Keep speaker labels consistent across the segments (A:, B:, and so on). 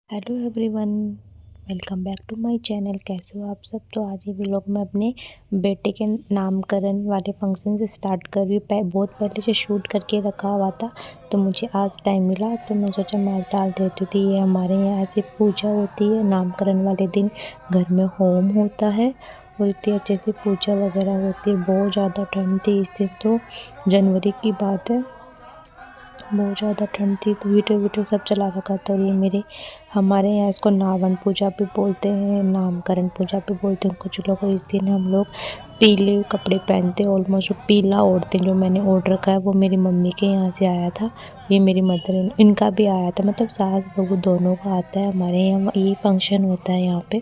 A: Hello everyone, welcome back to my channel. कैसे हो आप सब। तो आज ये व्लॉग मैं अपने बेटे के नामकरण वाले फंक्शन से स्टार्ट कर रही हूँ। बहुत पहले से शूट करके रखा हुआ था, तो मुझे आज टाइम मिला तो मैं सोचा मैं आज डाल देती थी। ये हमारे यहाँ ऐसी पूजा होती है, नामकरण वाले दिन घर में होम होता है और इतनी अच्छे से पूजा वगैरह होती है। बहुत ज़्यादा ठंड थी इस दिन, तो जनवरी की बात है, बहुत ज़्यादा ठंड थी, तो हीटर वीटर सब चला रखा था। और ये हमारे यहाँ इसको नावन पूजा भी बोलते हैं, नामकरण पूजा भी बोलते हैं कुछ लोग। इस दिन हम लोग पीले कपड़े पहनते हैं, ऑलमोस्ट पीला ओढ़ते हैं। जो मैंने ओढ़ रखा है वो मेरी मम्मी के यहाँ से आया था, ये मेरी मदर इनका भी आया था, मतलब सास बहू दोनों का आता है। हमारे यहाँ ये फंक्शन होता है यहाँ पे।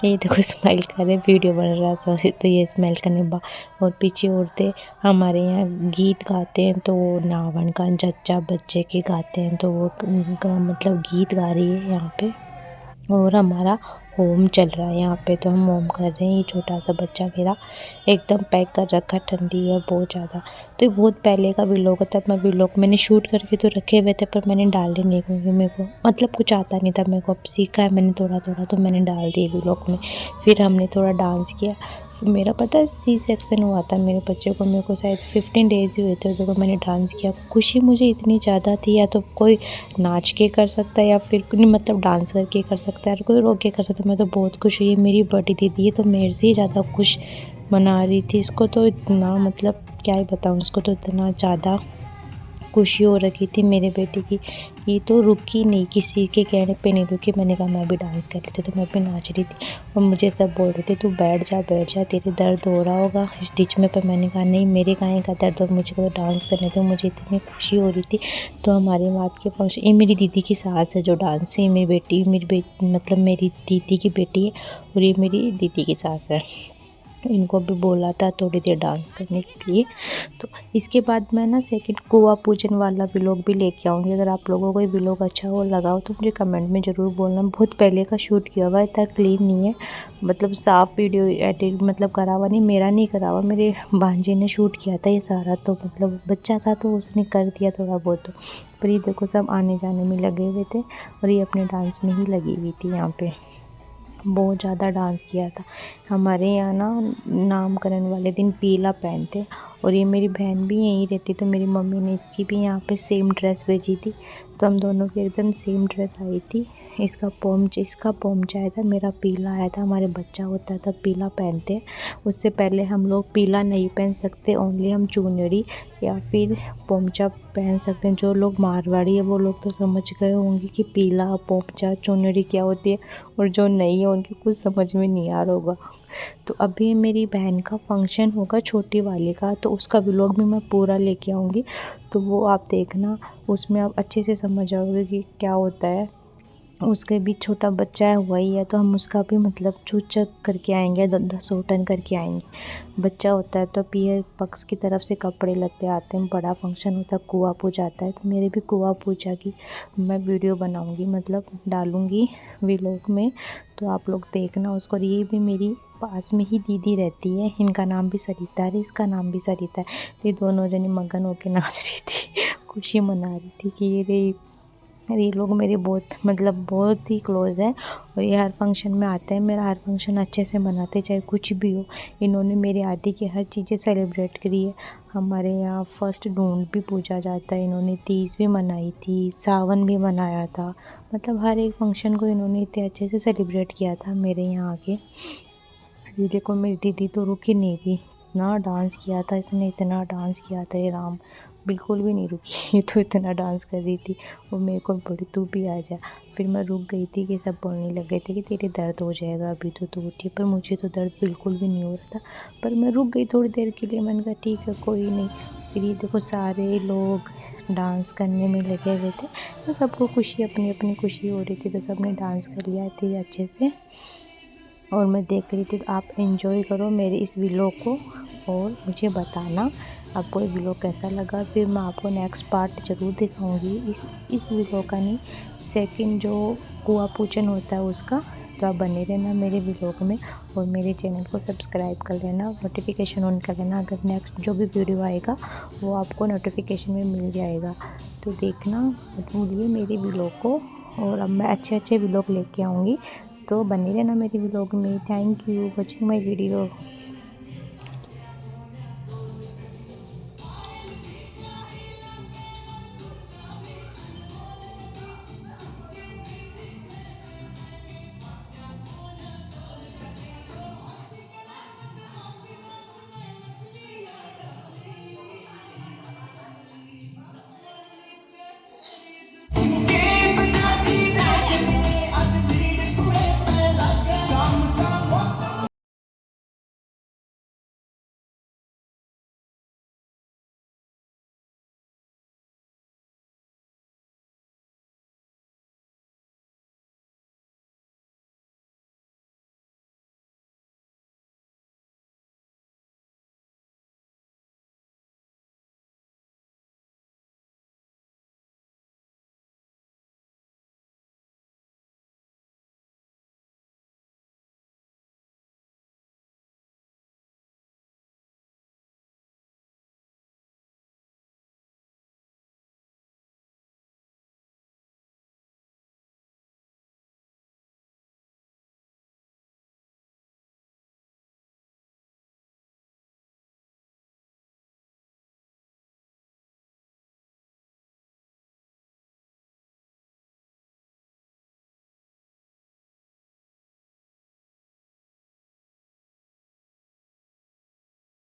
A: ये देखो स्माइल कर रहे, वीडियो बन रहा था तो ये स्माइल करने बा। और पीछे औरतें हमारे यहाँ गीत गाते हैं, तो वो नावन का जच्चा बच्चे के गाते हैं, तो वो मतलब गीत गा रही है यहाँ पे। और हमारा होम चल रहा है यहाँ पे, तो हम होम कर रहे हैं। ये छोटा सा बच्चा मेरा एकदम पैक कर रखा, ठंडी है बहुत ज़्यादा। तो ये बहुत पहले का व्लॉग है, तब मैंने शूट करके तो रखे हुए थे, पर मैंने डाले नहीं क्योंकि मेरे को मतलब कुछ आता नहीं था। मेरे को अब सीखा है मैंने थोड़ा थोड़ा, तो मैंने डाल दिए व्लॉग में। फिर हमने थोड़ा डांस किया। मेरा पता है सी सेक्शन हुआ था मेरे बच्चे को, मेरे को शायद 15 डेज़ ही हुए थे। देखो मैंने डांस किया, खुशी मुझे इतनी ज़्यादा थी। या तो कोई नाच के कर सकता है या फिर मतलब डांस करके कर सकता है, और कोई रोक के कर सकता है। मैं तो बहुत खुश हुई। मेरी बड़ी दीदी है तो मेरे से ही ज़्यादा खुश मना रही थी। इसको तो इतना मतलब क्या ही बताऊँ, उसको तो इतना ज़्यादा खुशी हो रखी थी मेरे बेटे की। ये तो रुकी नहीं, किसी के कहने पे नहीं रुकी। मैंने कहा मैं भी डांस कर लेती, तो मैं भी नाच रही थी। और मुझे सब बोल रहे थे तू बैठ जा तेरे दर्द हो रहा होगा स्टिच में, पर मैंने कहा नहीं, मेरे काहे का दर्द, और मुझे तो डांस करने दो। मुझे इतनी खुशी हो रही थी। तो हमारे मात के फंक्शन, ये मेरी दीदी की सास है जो डांस है, मेरी बेटी मतलब मेरी दीदी की बेटी है, और ये मेरी दीदी की सास है। इनको भी बोला था थोड़ी देर डांस करने के लिए। तो इसके बाद मैं ना सेकंड कुआं पूजन वाला व्लॉग भी लेके आऊँगी। अगर आप लोगों को ये व्लॉग अच्छा हो लगा हो तो मुझे कमेंट में ज़रूर बोलना। बहुत पहले का शूट किया हुआ है, इतना क्लीन नहीं है, मतलब साफ वीडियो एडिट मतलब करा हुआ नहीं, मेरा नहीं करा हुआ, मेरे भांजे ने शूट किया था ये सारा। तो मतलब बच्चा था तो उसने कर दिया थोड़ा बहुत। तो पर ये देखो सब आने जाने में लगे हुए थे, और ये अपने डांस में ही लगी हुई थी यहाँ पे। बहुत ज़्यादा डांस किया था। हमारे यहाँ ना नामकरण वाले दिन पीला पहनते। और ये मेरी बहन भी यहीं रहती, तो मेरी मम्मी ने इसकी भी यहाँ पे सेम ड्रेस भेजी थी, तो हम दोनों की एकदम सेम ड्रेस आई थी। इसका पोंच आया था, मेरा पीला आया था। हमारे बच्चा होता है तब पीला पहनते हैं, उससे पहले हम लोग पीला नहीं पहन सकते। ओनली हम चुनरी या फिर पोंचा पहन सकते हैं। जो लोग मारवाड़ी है वो लोग तो समझ गए होंगे कि पीला पोंचा चुनरी क्या होती है, और जो नहीं है उनकी कुछ समझ में नहीं आ रहा होगा। तो अभी मेरी बहन का फंक्शन होगा, छोटी वाली का, तो उसका व्लॉग भी मैं पूरा लेके आऊँगी। तो वो आप देखना, उसमें आप अच्छे से समझ जाओगे कि क्या होता है। उसके भी छोटा बच्चा है, हुआ ही है, तो हम उसका भी मतलब चूचक करके आएंगे, 10 करके आएंगे। बच्चा होता है तो पियर पक्ष की तरफ से कपड़े लगते आते हैं। बड़ा फंक्शन होता है, कुआं पूजा आता है, तो मेरे भी कुआं पूजा की मैं वीडियो बनाऊंगी, मतलब डालूंगी व्लॉग में। तो आप लोग देखना उसको। और ये भी मेरी पास में ही दीदी रहती है, इनका नाम भी सरिता है, इसका नाम भी सरिता है। ये दोनों जनी मगन होके नाच रही थी, खुशी मना रही थी कि ये लोग मेरे बहुत ही क्लोज़ है। और ये हर फंक्शन में आते हैं, मेरा हर फंक्शन अच्छे से मनाते, चाहे कुछ भी हो। इन्होंने मेरे आदि की हर चीज़ें सेलिब्रेट करी है। हमारे यहाँ फर्स्ट ढूंढ भी पूजा जाता है, इन्होंने तीज भी मनाई थी, सावन भी मनाया था, मतलब हर एक फंक्शन को इन्होंने इतने अच्छे से सेलिब्रेट किया था मेरे यहाँ आके। ये देखो मेरी दीदी तो रुकी नहीं थी, इतना डांस किया था इसने, इतना डांस किया था ये राम, बिल्कुल भी नहीं रुकी। ये तो इतना डांस कर रही थी, और मेरे को बोली तू भी आ जा। फिर मैं रुक गई थी कि सब बोलने लग गए थे कि तेरे दर्द हो जाएगा अभी तो तू उठी, पर मुझे तो दर्द बिल्कुल भी नहीं हो रहा था। पर मैं रुक गई थोड़ी देर के लिए, मैंने कहा ठीक है कोई नहीं। फिर ये देखो सारे लोग डांस करने में लगे हुए थे, तो सबको खुशी, अपनी अपनी खुशी हो रही थी, तो सबने डांस कर लिया थी अच्छे से। और मैं देख रही थी। आप एंजॉय करो मेरे इस व्लॉग को, और मुझे बताना आपको ये व्लॉग कैसा लगा। फिर मैं आपको नेक्स्ट पार्ट ज़रूर दिखाऊंगी इस व्लॉग का, नहीं सेकंड जो कुआं पूजन होता है उसका। तो आप बने रहना मेरे व्लॉग में, और मेरे चैनल को सब्सक्राइब कर लेना, नोटिफिकेशन ऑन कर लेना। अगर नेक्स्ट जो भी वीडियो आएगा वो आपको नोटिफिकेशन में मिल जाएगा। तो देखना मत भूलिए मेरे व्लॉग को, और अब मैं अच्छे अच्छे व्लॉग लेके आऊँगी। तो बने रहना मेरे व्लॉग में। Thank you watching my video.